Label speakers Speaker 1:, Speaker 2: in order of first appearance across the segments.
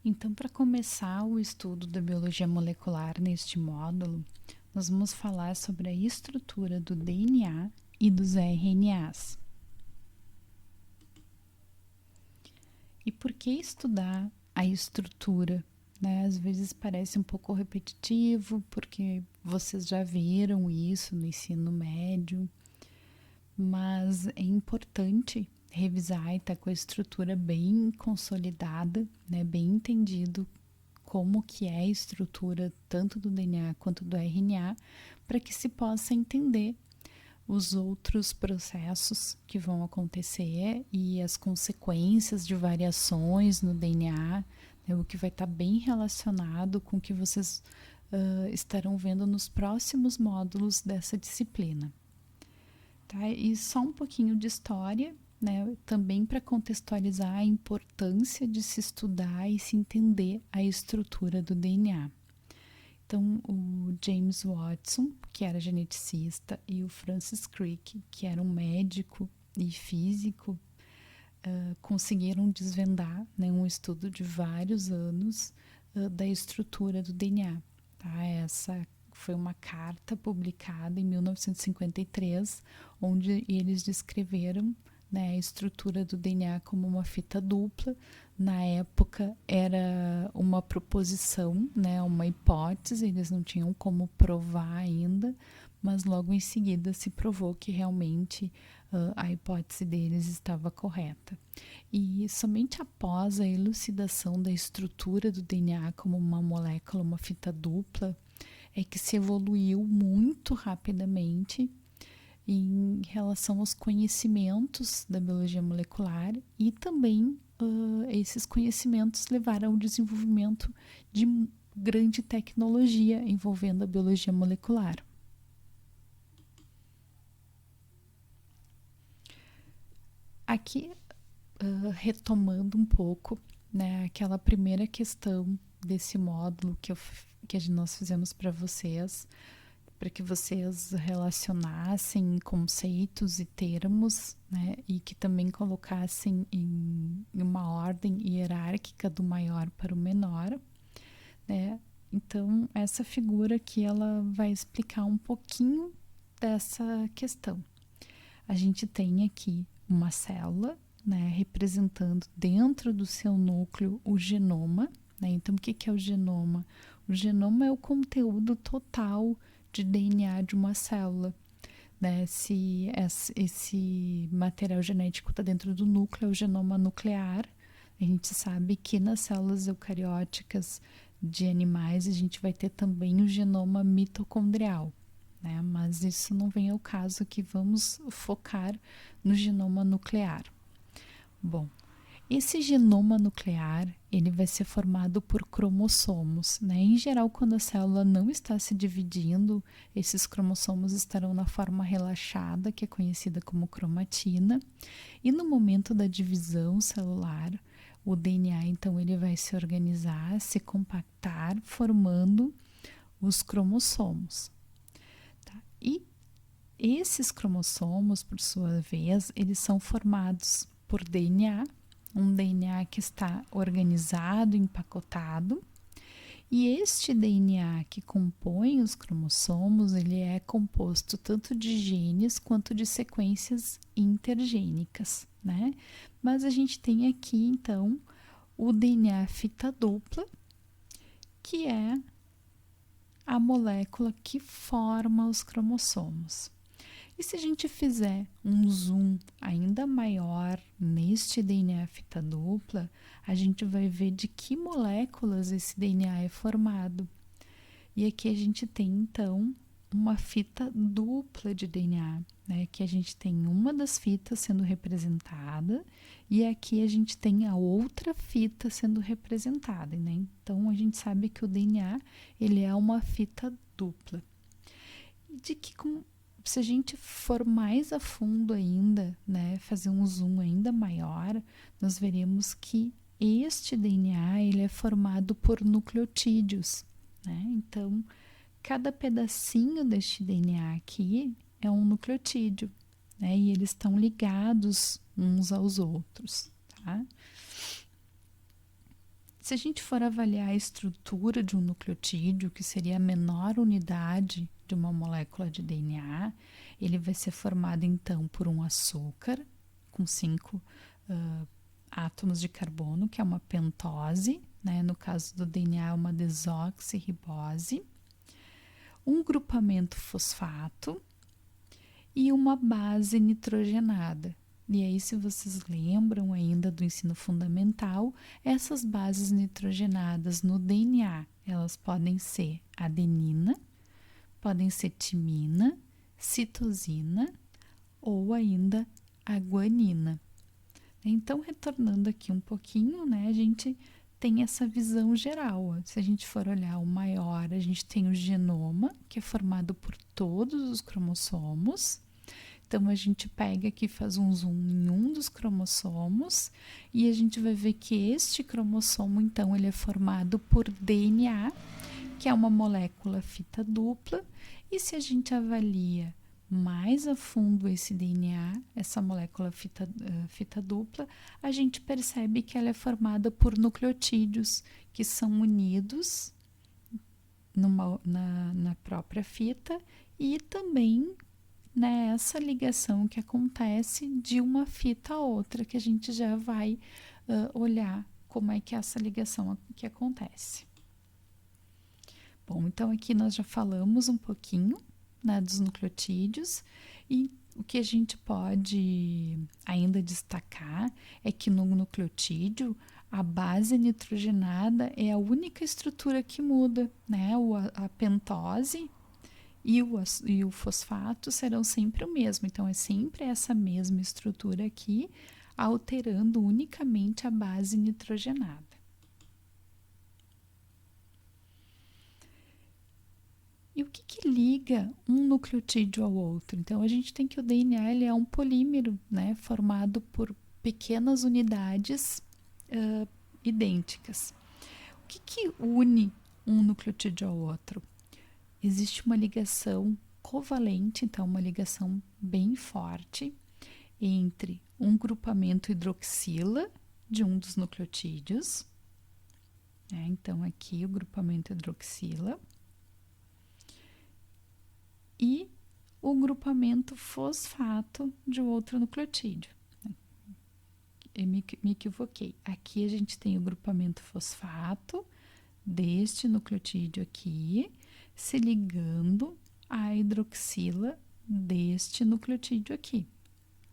Speaker 1: Então, para começar o estudo da biologia molecular neste módulo, nós vamos falar sobre a estrutura do DNA e dos RNAs. E por que estudar a estrutura? Às vezes parece um pouco repetitivo, porque vocês já viram isso no ensino médio, mas é importante revisar e estar com a estrutura bem consolidada, bem entendido como que é a estrutura tanto do DNA quanto do RNA, para que se possa entender os outros processos que vão acontecer e as consequências de variações no DNA, o que vai estar bem relacionado com o que vocês estarão vendo nos próximos módulos dessa disciplina. Tá? E só um pouquinho de história, também para contextualizar a importância de se estudar e se entender a estrutura do DNA. Então, o James Watson, que era geneticista, e o Francis Crick, que era um médico e físico, conseguiram desvendar um estudo de vários anos da estrutura do DNA. Tá? Essa foi uma carta publicada em 1953, onde eles descreveram a estrutura do DNA como uma fita dupla. Na época era uma proposição, uma hipótese, eles não tinham como provar ainda, mas logo em seguida se provou que realmente a hipótese deles estava correta. E somente após a elucidação da estrutura do DNA como uma molécula, uma fita dupla, é que se evoluiu muito rapidamente em relação aos conhecimentos da biologia molecular e também esses conhecimentos levaram ao desenvolvimento de grande tecnologia envolvendo a biologia molecular. Aqui, retomando um pouco, aquela primeira questão desse módulo que nós fizemos para vocês, para que vocês relacionassem conceitos e termos, e que também colocassem em uma ordem hierárquica do maior para o menor, Então, essa figura aqui, ela vai explicar um pouquinho dessa questão. A gente tem aqui uma célula, representando dentro do seu núcleo o genoma, Então, o que é o genoma? O genoma é o conteúdo total de DNA de uma célula. Se esse material genético está dentro do núcleo, é o genoma nuclear. A gente sabe que nas células eucarióticas de animais a gente vai ter também o genoma mitocondrial, mas isso não vem ao caso, que vamos focar no genoma nuclear. Bom, esse genoma nuclear, ele vai ser formado por cromossomos, Em geral, quando a célula não está se dividindo, esses cromossomos estarão na forma relaxada, que é conhecida como cromatina, e no momento da divisão celular, o DNA, então, ele vai se organizar, se compactar, formando os cromossomos. Tá? E esses cromossomos, por sua vez, eles são formados por DNA, um DNA que está organizado, empacotado, e este DNA que compõe os cromossomos, ele é composto tanto de genes quanto de sequências intergênicas, Mas a gente tem aqui, então, o DNA fita dupla, que é a molécula que forma os cromossomos. E se a gente fizer um zoom ainda maior neste DNA fita dupla, a gente vai ver de que moléculas esse DNA é formado. E aqui a gente tem, então, uma fita dupla de DNA, que a gente tem uma das fitas sendo representada e aqui a gente tem a outra fita sendo representada, Então, a gente sabe que o DNA, ele é uma fita dupla. Se a gente for mais a fundo ainda, fazer um zoom ainda maior, nós veremos que este DNA, ele é formado por nucleotídeos, Então, cada pedacinho deste DNA aqui é um nucleotídeo, e eles estão ligados uns aos outros, tá? Se a gente for avaliar a estrutura de um nucleotídeo, que seria a menor unidade de uma molécula de DNA, ele vai ser formado então por um açúcar com 5 átomos de carbono, que é uma pentose, né? No caso do DNA, uma desoxirribose, um grupamento fosfato e uma base nitrogenada. E aí, se vocês lembram ainda do ensino fundamental, essas bases nitrogenadas no DNA, elas podem ser adenina, podem ser timina, citosina ou ainda a guanina. Então, retornando aqui um pouquinho, né, a gente tem essa visão geral. Se a gente for olhar o maior, a gente tem o genoma, que é formado por todos os cromossomos. Então, a gente pega aqui, faz um zoom em um dos cromossomos e a gente vai ver que este cromossomo, então, ele é formado por DNA, que é uma molécula fita dupla. E se a gente avalia mais a fundo esse DNA, essa molécula fita dupla, a gente percebe que ela é formada por nucleotídeos que são unidos na própria fita e também nessa ligação que acontece de uma fita a outra, que a gente já vai olhar como é que é essa ligação que acontece. Bom, então aqui nós já falamos um pouquinho, né, dos nucleotídeos, e o que a gente pode ainda destacar é que no nucleotídeo a base nitrogenada é a única estrutura que muda, né? A pentose e o fosfato serão sempre o mesmo, então é sempre essa mesma estrutura aqui, alterando unicamente a base nitrogenada. E o que liga um nucleotídeo ao outro? Então, a gente tem que o DNA ele é um polímero, né, formado por pequenas unidades idênticas. O que une um nucleotídeo ao outro? Existe uma ligação covalente, então uma ligação bem forte, entre um grupamento hidroxila de um dos nucleotídeos, né? Então, aqui o grupamento hidroxila, e o grupamento fosfato de outro nucleotídeo. Eu me equivoquei. Aqui a gente tem o grupamento fosfato deste nucleotídeo aqui se ligando à hidroxila deste nucleotídeo aqui.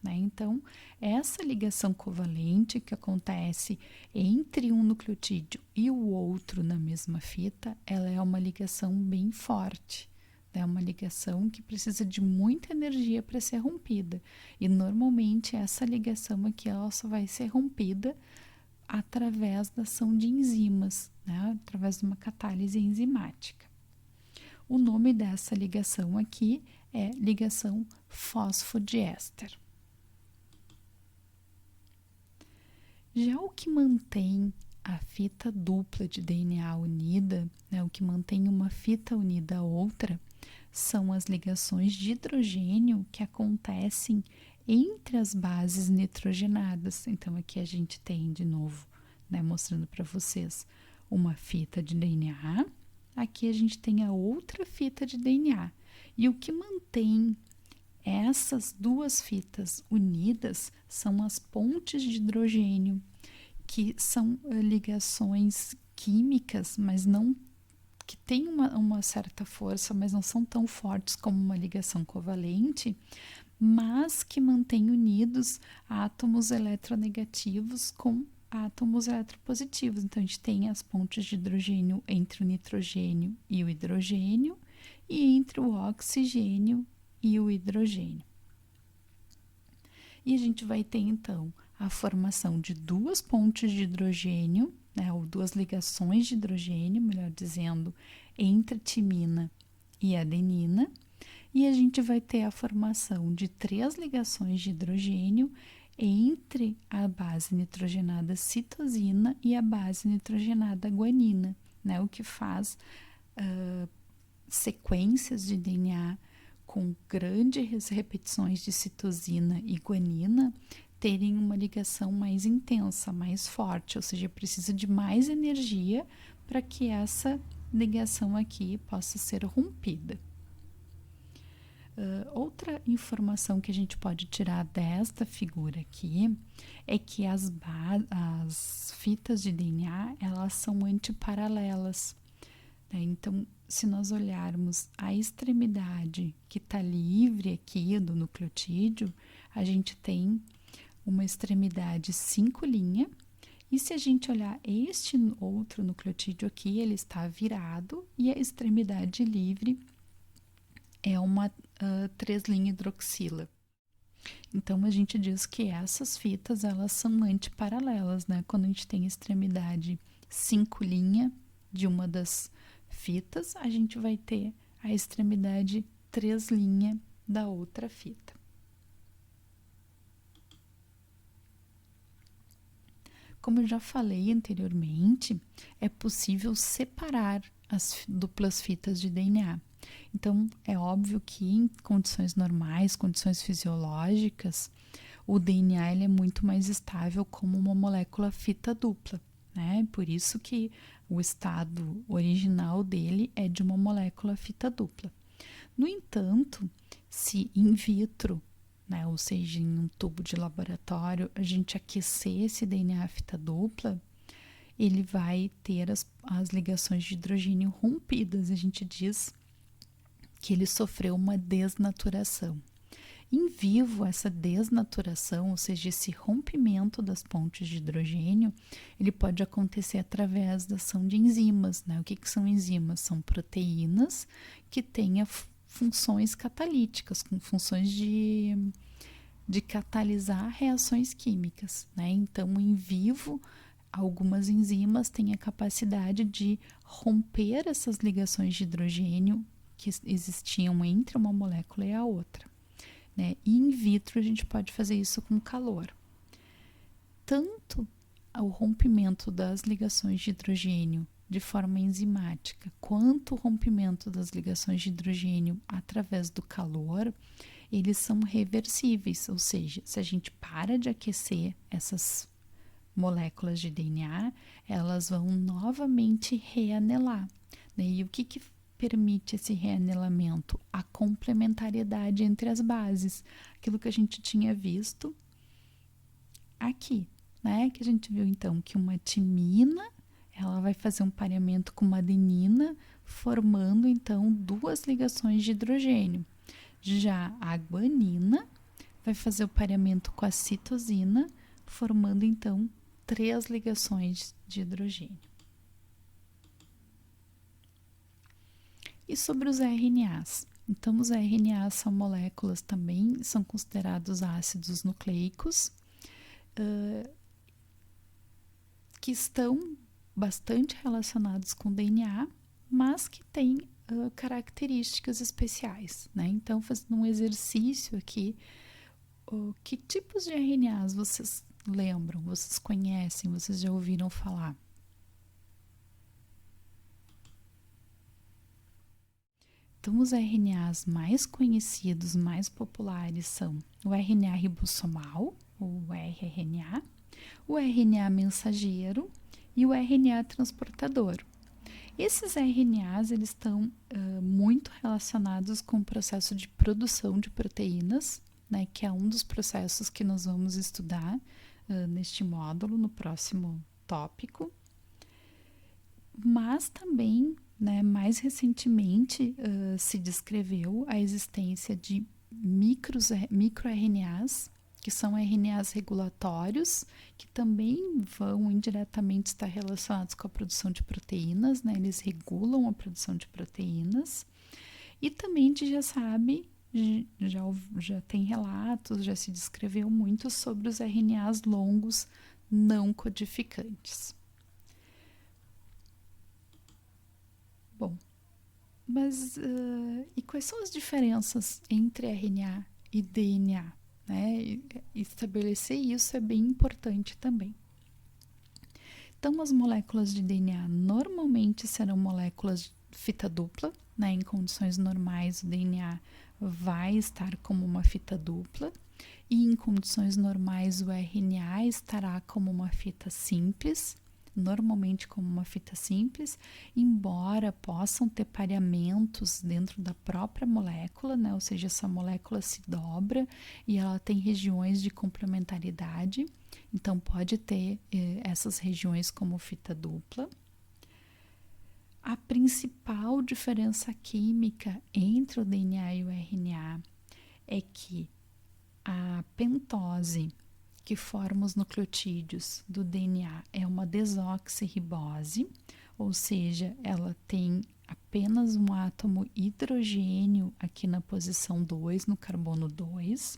Speaker 1: Né? Então, essa ligação covalente que acontece entre um nucleotídeo e o outro na mesma fita, ela é uma ligação bem forte. É uma ligação que precisa de muita energia para ser rompida. E normalmente essa ligação aqui ela só vai ser rompida através da ação de enzimas, né? Através de uma catálise enzimática. O nome dessa ligação aqui é ligação fosfodiéster. Já o que mantém a fita dupla de DNA unida, né, o que mantém uma fita unida a outra, são as ligações de hidrogênio que acontecem entre as bases nitrogenadas. Então, aqui a gente tem, de novo, né, mostrando para vocês uma fita de DNA. Aqui a gente tem a outra fita de DNA. E o que mantém essas duas fitas unidas são as pontes de hidrogênio, que são ligações químicas, mas não que têm uma certa força, mas não são tão fortes como uma ligação covalente, mas que mantêm unidos átomos eletronegativos com átomos eletropositivos. Então, a gente tem as pontes de hidrogênio entre o nitrogênio e o hidrogênio e entre o oxigênio e o hidrogênio. E a gente vai ter, então, a formação de duas pontes de hidrogênio, né, ou duas ligações de hidrogênio, melhor dizendo, entre timina e adenina, e a gente vai ter a formação de 3 ligações de hidrogênio entre a base nitrogenada citosina e a base nitrogenada guanina, né, o que faz sequências de DNA com grandes repetições de citosina e guanina terem uma ligação mais intensa, mais forte, ou seja, precisa de mais energia para que essa ligação aqui possa ser rompida. Outra informação que a gente pode tirar desta figura aqui é que as fitas de DNA, elas são antiparalelas, né? Então, se nós olharmos a extremidade que está livre aqui do nucleotídeo, a gente tem uma extremidade 5' e se a gente olhar este outro nucleotídeo aqui, ele está virado e a extremidade livre é uma 3' hidroxila. Então, a gente diz que essas fitas, elas são antiparalelas, né? Quando a gente tem extremidade 5' de uma das fitas, a gente vai ter a extremidade 3' da outra fita. Como eu já falei anteriormente, é possível separar as duplas fitas de DNA. Então, é óbvio que em condições normais, condições fisiológicas, o DNA ele é muito mais estável como uma molécula fita dupla, né? Por isso que o estado original dele é de uma molécula fita dupla. No entanto, se in vitro, né, ou seja, em um tubo de laboratório, a gente aquecer esse DNA fita dupla, ele vai ter as ligações de hidrogênio rompidas. A gente diz que ele sofreu uma desnaturação. Em vivo, essa desnaturação, ou seja, esse rompimento das pontes de hidrogênio, ele pode acontecer através da ação de enzimas, né? O que são enzimas? São proteínas que têm funções catalíticas, com funções de catalisar reações químicas, né? Então, em vivo, algumas enzimas têm a capacidade de romper essas ligações de hidrogênio que existiam entre uma molécula e a outra, né? E in vitro a gente pode fazer isso com calor. Tanto o rompimento das ligações de hidrogênio de forma enzimática, quanto o rompimento das ligações de hidrogênio através do calor, eles são reversíveis, ou seja, se a gente para de aquecer essas moléculas de DNA, elas vão novamente reanelar, né? E o que permite esse reanelamento? A complementariedade entre as bases, aquilo que a gente tinha visto aqui, né? Que a gente viu então que uma timina, ela vai fazer um pareamento com uma adenina, formando então duas ligações de hidrogênio. Já a guanina vai fazer o pareamento com a citosina, formando então 3 ligações de hidrogênio. E sobre os RNAs? Então, os RNAs são moléculas também, são considerados ácidos nucleicos, que estão bastante relacionados com o DNA, mas que têm características especiais, né? Então, fazendo um exercício aqui, que tipos de RNAs vocês lembram, vocês conhecem, vocês já ouviram falar? Então, os RNAs mais conhecidos, mais populares são o RNA ribossomal, ou rRNA, o RNA mensageiro e o RNA transportador. Esses RNAs eles estão muito relacionados com o processo de produção de proteínas, né, que é um dos processos que nós vamos estudar neste módulo, no próximo tópico. Mas também, né, mais recentemente, se descreveu a existência de microRNAs, que são RNAs regulatórios, que também vão indiretamente estar relacionados com a produção de proteínas, né? Eles regulam a produção de proteínas. E também a gente já sabe, já tem relatos, já se descreveu muito sobre os RNAs longos não codificantes. Bom, mas e quais são as diferenças entre RNA e DNA? Né? Estabelecer isso é bem importante também. Então, as moléculas de DNA normalmente serão moléculas de fita dupla, né? Em condições normais, o DNA vai estar como uma fita dupla. e em condições normais o RNA estará como uma fita simples, normalmente como uma fita simples, embora possam ter pareamentos dentro da própria molécula, né? Ou seja, essa molécula se dobra e ela tem regiões de complementaridade, então pode ter essas regiões como fita dupla. A principal diferença química entre o DNA e o RNA é que a pentose que forma os nucleotídeos do DNA é uma desoxirribose, ou seja, ela tem apenas um átomo hidrogênio aqui na posição 2, no carbono 2,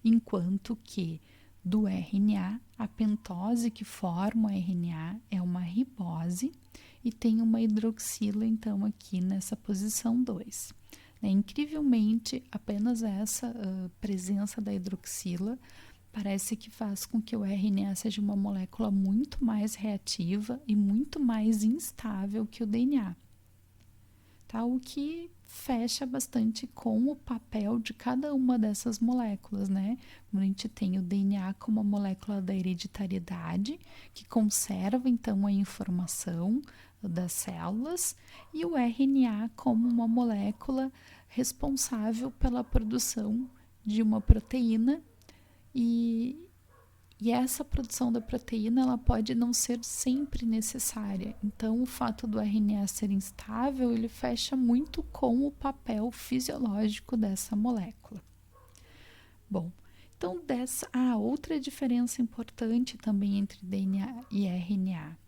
Speaker 1: enquanto que do RNA, a pentose que forma o RNA é uma ribose e tem uma hidroxila, então, aqui nessa posição 2. Incrivelmente, apenas essa presença da hidroxila parece que faz com que o RNA seja uma molécula muito mais reativa e muito mais instável que o DNA. Tá? O que fecha bastante com o papel de cada uma dessas moléculas, né? A gente tem o DNA como a molécula da hereditariedade, que conserva então a informação das células, e o RNA como uma molécula responsável pela produção de uma proteína, e essa produção da proteína ela pode não ser sempre necessária. Então, o fato do RNA ser instável, ele fecha muito com o papel fisiológico dessa molécula. Bom, então outra diferença importante também entre DNA e RNA.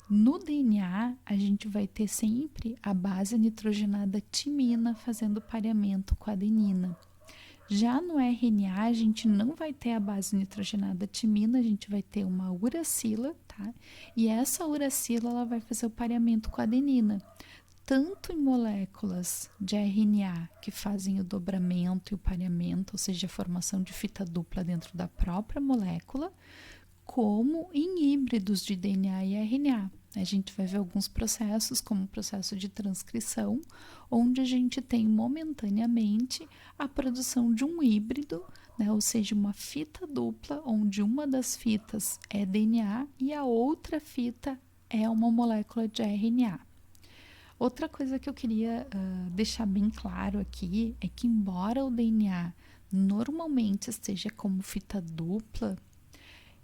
Speaker 1: No DNA, a gente vai ter sempre a base nitrogenada timina fazendo pareamento com a adenina. Já no RNA, a gente não vai ter a base nitrogenada timina, a gente vai ter uma uracila, tá? E essa uracila ela vai fazer o pareamento com a adenina, tanto em moléculas de RNA que fazem o dobramento e o pareamento, ou seja, a formação de fita dupla dentro da própria molécula, como em híbridos de DNA e RNA. A gente vai ver alguns processos, como o processo de transcrição, onde a gente tem momentaneamente a produção de um híbrido, né? Ou seja, uma fita dupla, onde uma das fitas é DNA e a outra fita é uma molécula de RNA. Outra coisa que eu queria deixar bem claro aqui é que, embora o DNA normalmente esteja como fita dupla,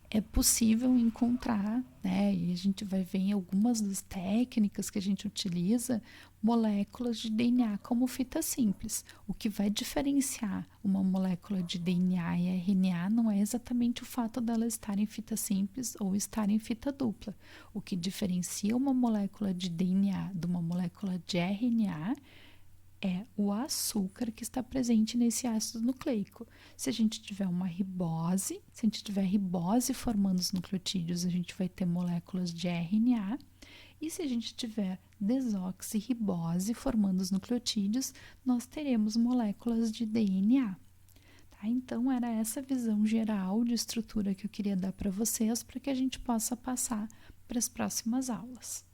Speaker 1: é possível encontrar, né, e a gente vai ver em algumas das técnicas que a gente utiliza, moléculas de DNA como fita simples. O que vai diferenciar uma molécula de DNA e RNA não é exatamente o fato dela estar em fita simples ou estar em fita dupla. O que diferencia uma molécula de DNA de uma molécula de RNA é o açúcar que está presente nesse ácido nucleico. Se a gente tiver uma ribose, se a gente tiver ribose formando os nucleotídeos, a gente vai ter moléculas de RNA. E se a gente tiver desoxirribose formando os nucleotídeos, nós teremos moléculas de DNA. Tá? Então, era essa visão geral de estrutura que eu queria dar para vocês, para que a gente possa passar para as próximas aulas.